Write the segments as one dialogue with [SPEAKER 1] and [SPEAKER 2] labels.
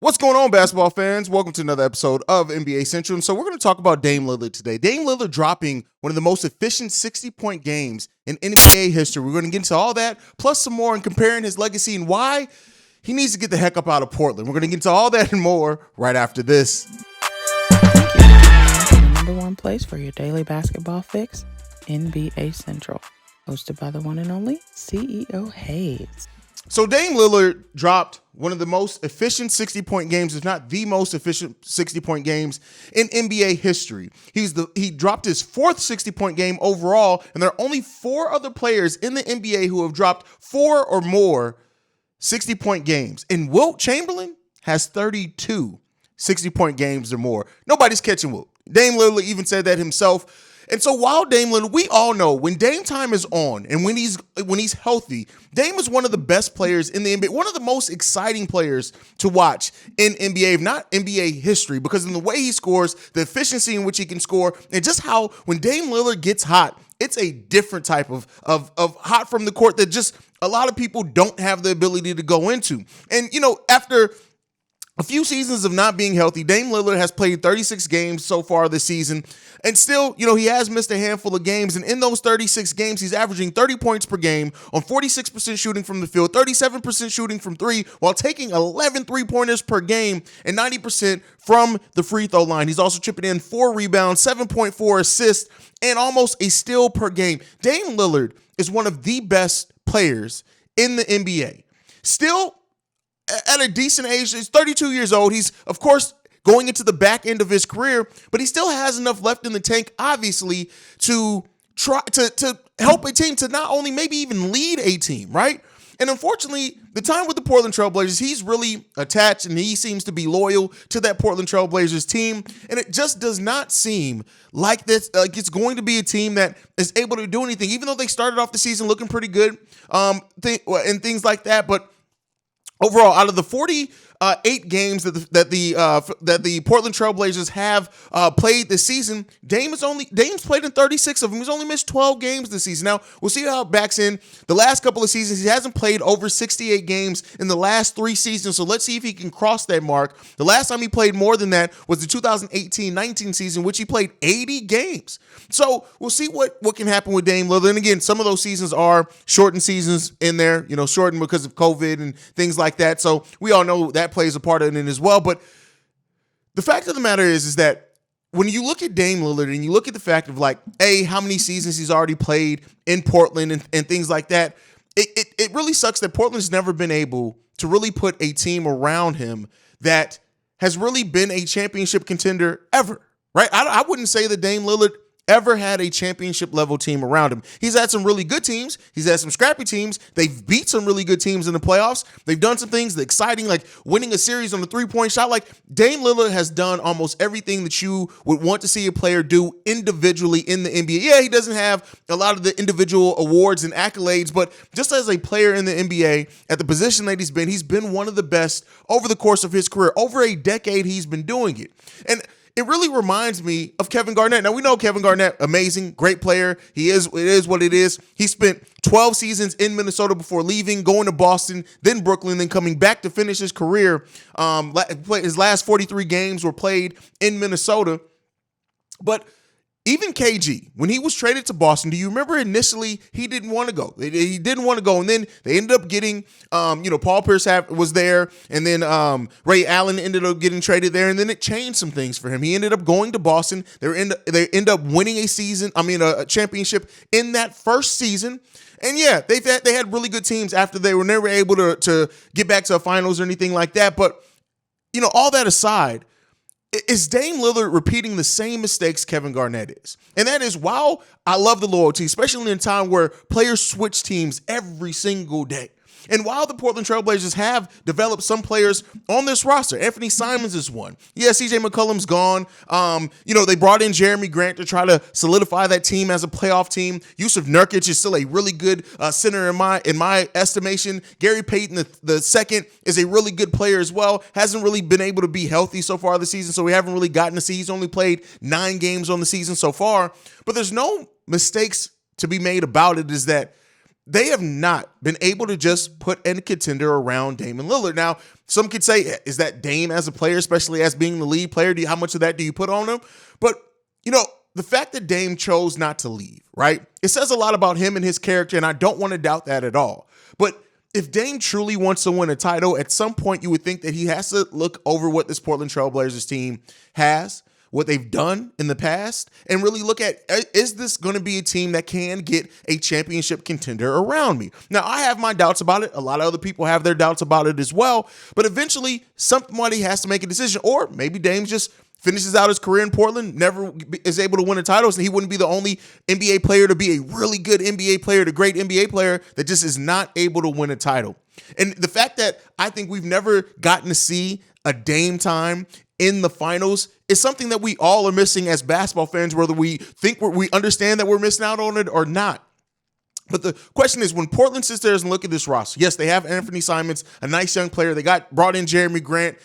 [SPEAKER 1] What's going on, basketball fans? Welcome to another episode of NBA Central. And so we're going to talk about Dame Lillard today. Dame Lillard dropping one of the most efficient 60-point games in NBA history. We're going to get into all that, plus some more, and comparing his legacy and why he needs to get the heck up out of Portland. We're going to get into all that and more right after this.
[SPEAKER 2] The number one place for your daily basketball fix, NBA Central. Hosted by the one and only CEO Haize.
[SPEAKER 1] So Dame Lillard dropped one of the most efficient 60-point games, if not the most efficient 60-point games in NBA history. He dropped his fourth 60-point game overall, and there are only four other players in the NBA who have dropped four or more 60-point games. And Wilt Chamberlain has 32 60-point games or more. Nobody's catching Wilt. Dame Lillard even said that himself. And so while Dame Lillard, we all know when Dame time is on and when he's healthy, Dame is one of the best players in the NBA, one of the most exciting players to watch in NBA, if not NBA history, because in the way he scores, the efficiency in which he can score, and just how when Dame Lillard gets hot, it's a different type of hot from the court that just a lot of people don't have the ability to go into. And, after a few seasons of not being healthy, Dame Lillard has played 36 games so far this season. And still, he has missed a handful of games. And in those 36 games, he's averaging 30 points per game on 46% shooting from the field, 37% shooting from three, while taking 11 three-pointers per game and 90% from the free throw line. He's also chipping in 4 rebounds, 7.4 assists, and almost a steal per game. Dame Lillard is one of the best players in the NBA. Still, at a decent age, he's 32 years old. He's, of course, going into the back end of his career, but he still has enough left in the tank, obviously, to try to help a team, to not only maybe even lead a team, right? And unfortunately, the time with the Portland Trailblazers, he's really attached and he seems to be loyal to that Portland Trailblazers team. And it just does not seem like it's going to be a team that is able to do anything, even though they started off the season looking pretty good and things like that. But overall, out of the 48 games that the Portland Trailblazers have played this season, Dame's played in 36 of them. He's only missed 12 games this season. Now, we'll see how it backs in. The last couple of seasons, he hasn't played over 68 games in the last 3 seasons, so let's see if he can cross that mark. The last time he played more than that was the 2018-19 season, which he played 80 games. So we'll see what can happen with Dame Lillard. And again, some of those seasons are shortened seasons in there, shortened because of COVID and things like that. So we all know that plays a part in it as well. But the fact of the matter is that when you look at Dame Lillard and you look at the fact of how many seasons he's already played in Portland and things like that, it really sucks that Portland's never been able to really put a team around him that has really been a championship contender ever, right? I wouldn't say that Dame Lillard ever had a championship level team around him. He's had some really good teams. He's had some scrappy teams. They've beat some really good teams in the playoffs. They've done some things exciting, like winning a series on the 3-point shot. Dame Lillard has done almost everything that you would want to see a player do individually in the NBA. Yeah, he doesn't have a lot of the individual awards and accolades, but just as a player in the NBA at the position that he's been one of the best over the course of his career. Over a decade, he's been doing it. And it really reminds me of Kevin Garnett. Now, we know Kevin Garnett, amazing, great player. It is what it is. He spent 12 seasons in Minnesota before leaving, going to Boston, then Brooklyn, then coming back to finish his career. His last 43 games were played in Minnesota. But even KG, when he was traded to Boston, do you remember initially he didn't want to go? He didn't want to go, and then they ended up getting, Paul Pierce was there, and then Ray Allen ended up getting traded there, and then it changed some things for him. He ended up going to Boston. They end up winning a championship in that first season. And yeah, they had really good teams after they were never able to get back to a finals or anything like that. But all that aside, is Dame Lillard repeating the same mistakes Kevin Garnett is? And that is, while I love the loyalty, especially in a time where players switch teams every single day, and while the Portland Trailblazers have developed some players on this roster, Anthony Simons is one. Yeah, CJ McCollum's gone. They brought in Jeremy Grant to try to solidify that team as a playoff team. Yusuf Nurkic is still a really good center in my estimation. Gary Payton the second is a really good player as well. Hasn't really been able to be healthy so far this season, so we haven't really gotten to see. He's only played 9 games on the season so far. But there's no mistakes to be made about it, is that they have not been able to just put a contender around Dame Lillard. Now, some could say, is that Dame as a player, especially as being the lead player? How much of that do you put on him? But, the fact that Dame chose not to leave, right? It says a lot about him and his character, and I don't want to doubt that at all. But if Dame truly wants to win a title, at some point you would think that he has to look over what this Portland Trailblazers team has, what they've done in the past, and really look at, is this going to be a team that can get a championship contender around me? Now, I have my doubts about it. A lot of other people have their doubts about it as well. But eventually, somebody has to make a decision. Or maybe Dame just finishes out his career in Portland, never is able to win a title, so he wouldn't be the only NBA player to be a really good NBA player, the great NBA player that just is not able to win a title. And the fact that I think we've never gotten to see a Dame time in the finals is something that we all are missing as basketball fans, whether we think we understand that we're missing out on it or not. But the question is, when Portland sits there and look at this roster, yes, they have Anthony Simons, a nice young player. They brought in Jeremy Grant.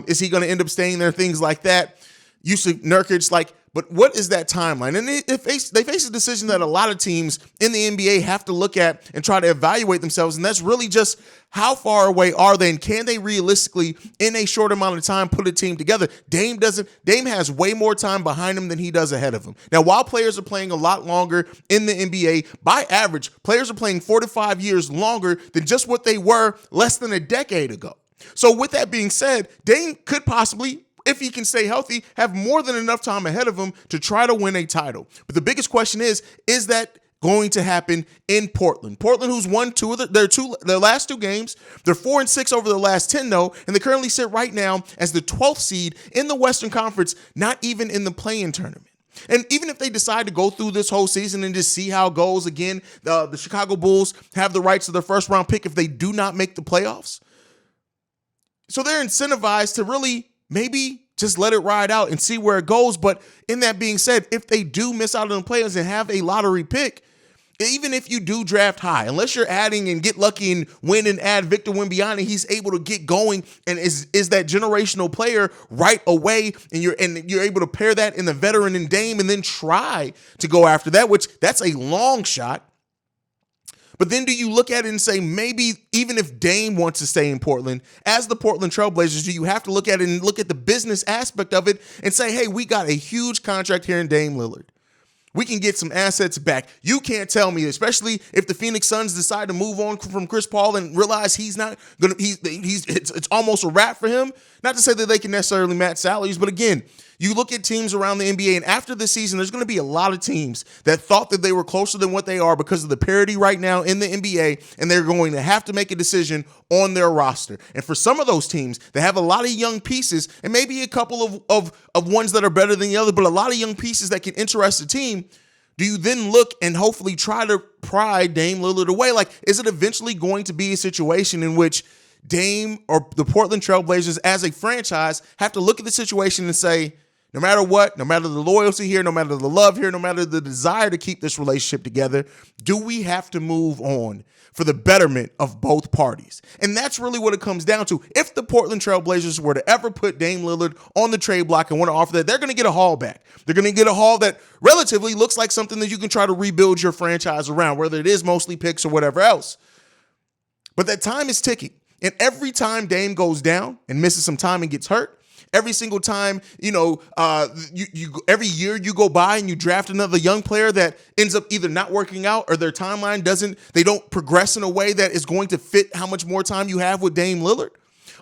[SPEAKER 1] Is he going to end up staying there? Things like that. Yusuf Nurkic, but what is that timeline? And they face a decision that a lot of teams in the NBA have to look at and try to evaluate themselves. And that's really just how far away are they, and can they realistically, in a short amount of time, put a team together? Dame has way more time behind him than he does ahead of him. Now, while players are playing a lot longer in the NBA, by average, players are playing 4 to 5 years longer than just what they were less than a decade ago. So with that being said, Dame could possibly, if he can stay healthy, have more than enough time ahead of him to try to win a title. But the biggest question is that going to happen in Portland? Portland, who's won their last 2 games. They're 4-6 over the last 10, though, and they currently sit right now as the 12th seed in the Western Conference, not even in the play-in tournament. And even if they decide to go through this whole season and just see how it goes, again, the Chicago Bulls have the rights to their first-round pick if they do not make the playoffs. So they're incentivized to really maybe just let it ride out and see where it goes. But in that being said, if they do miss out on the playoffs and have a lottery pick, even if you do draft high, unless you're adding and get lucky and win and add Victor Wembanyama, he's able to get going and is that generational player right away, and you're able to pair that in the veteran and Dame and then try to go after that, which that's a long shot. But then do you look at it and say, maybe even if Dame wants to stay in Portland, as the Portland Trailblazers, do you have to look at it and look at the business aspect of it and say, hey, we got a huge contract here in Dame Lillard. We can get some assets back. You can't tell me, especially if the Phoenix Suns decide to move on from Chris Paul and realize he's not going to, it's almost a wrap for him. Not to say that they can necessarily match salaries, but again, you look at teams around the NBA, and after this season, there's going to be a lot of teams that thought that they were closer than what they are because of the parity right now in the NBA, and they're going to have to make a decision on their roster. And for some of those teams, they have a lot of young pieces, and maybe a couple of ones that are better than the other, but a lot of young pieces that can interest the team. Do you then look and hopefully try to pry Dame Lillard away? Like, is it eventually going to be a situation in which Dame or the Portland Trailblazers as a franchise have to look at the situation and say, no matter what, no matter the loyalty here, no matter the love here, no matter the desire to keep this relationship together, do we have to move on for the betterment of both parties? And that's really what it comes down to. If the Portland Trailblazers were to ever put Dame Lillard on the trade block and want to offer that, they're going to get a haul back. They're going to get a haul that relatively looks like something that you can try to rebuild your franchise around, whether it is mostly picks or whatever else. But that time is ticking. And every time Dame goes down and misses some time and gets hurt, every single time, every year you go by and you draft another young player that ends up either not working out or their timeline they don't progress in a way that is going to fit how much more time you have with Dame Lillard.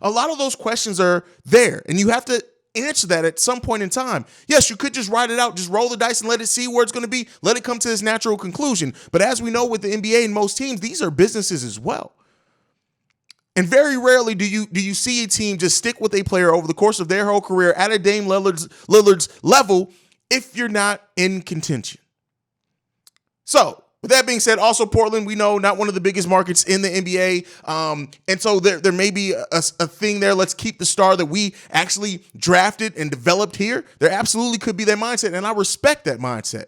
[SPEAKER 1] A lot of those questions are there, and you have to answer that at some point in time. Yes, you could just ride it out, just roll the dice and let it see where it's going to be, let it come to its natural conclusion. But as we know with the NBA and most teams, these are businesses as well. And very rarely do you see a team just stick with a player over the course of their whole career at a Dame Lillard's level if you're not in contention. So, with that being said, also Portland, we know, not one of the biggest markets in the NBA. And so there may be a thing there. Let's keep the star that we actually drafted and developed here. There absolutely could be that mindset, and I respect that mindset.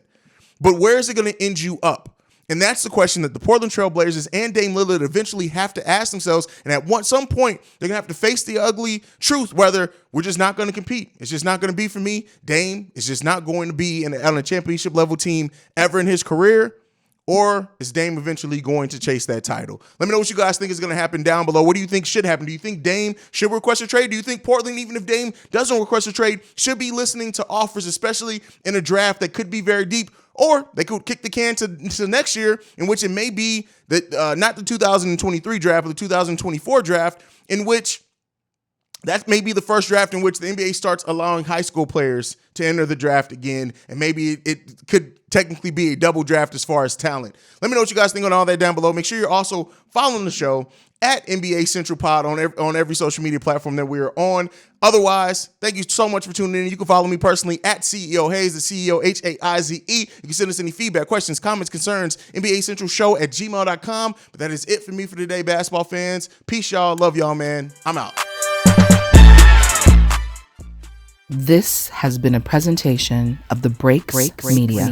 [SPEAKER 1] But where is it going to end you up? And that's the question that the Portland Trailblazers and Dame Lillard eventually have to ask themselves. And at some point, they're going to have to face the ugly truth, whether we're just not going to compete. It's just not going to be for me. Dame is just not going to be on a championship level team ever in his career. Or is Dame eventually going to chase that title? Let me know what you guys think is going to happen down below. What do you think should happen? Do you think Dame should request a trade? Do you think Portland, even if Dame doesn't request a trade, should be listening to offers, especially in a draft that could be very deep? Or they could kick the can to next year, in which it may be that not the 2023 draft, but the 2024 draft, in which that may be the first draft in which the NBA starts allowing high school players to enter the draft again, and maybe it could technically be a double draft as far as talent. Let me know what you guys think on all that down below. Make sure you're also following the show at NBA Central Pod on every social media platform that we are on. Otherwise, thank you so much for tuning in. You can follow me personally at CEO Haize, the CEO Haize. You can send us any feedback, questions, comments, concerns, NBA Central Show at gmail.com. But that is it for me for today, basketball fans. Peace, y'all. Love y'all, man. I'm out.
[SPEAKER 2] This has been a presentation of the Breaks Media.